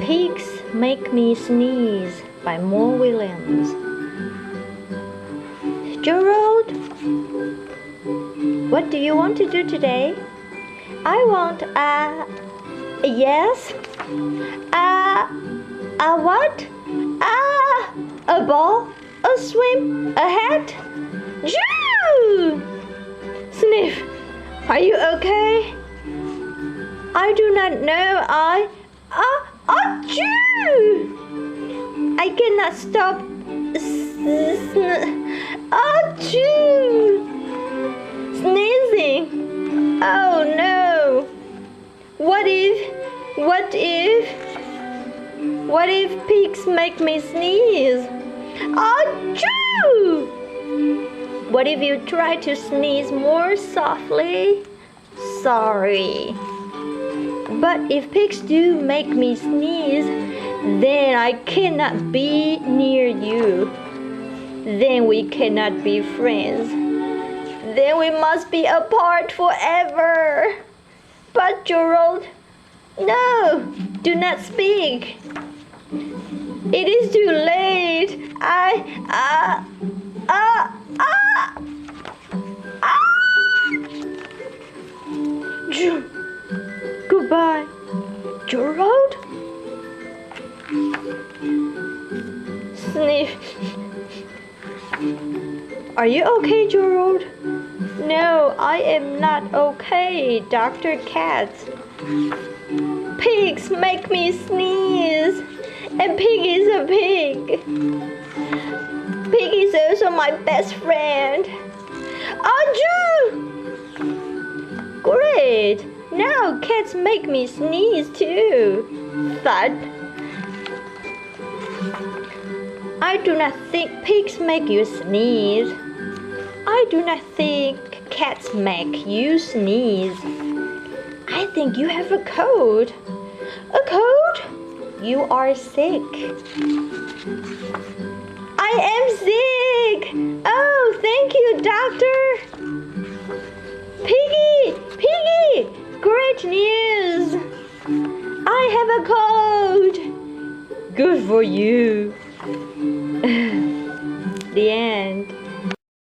Pigs Make Me Sneeze by Mo Williams. Gerald, what do you want to do today? I want yes, what? A ball, a swim, a hat. Shoo! Sniff, are you okay? I do not know. Achoo! I cannot stop. Achoo! Sneezing. Oh no! What if pigs make me sneeze? Achoo! What if you try to sneeze more softly? Sorry. But if pigs do make me sneeze, then I cannot be near you. Then we cannot be friends. Then we must be apart forever. But Gerald, no, do not speak. It is too late. Goodbye, Gerald. Sniff. Are you okay, Gerald? No, I am not okay, Dr. Cat. Pigs make me sneeze, and Pig is a pig. Pig is also my best friend. Achoo! Great! Now cats make me sneeze too. Thud. I do not think pigs make you sneeze. I do not think cats make you sneeze. I think you have a cold. A cold? You are sick. I am sick. Oh, thank you, doctor. Piggie! Piggie! Great news! I have a cold! Good for you! The end.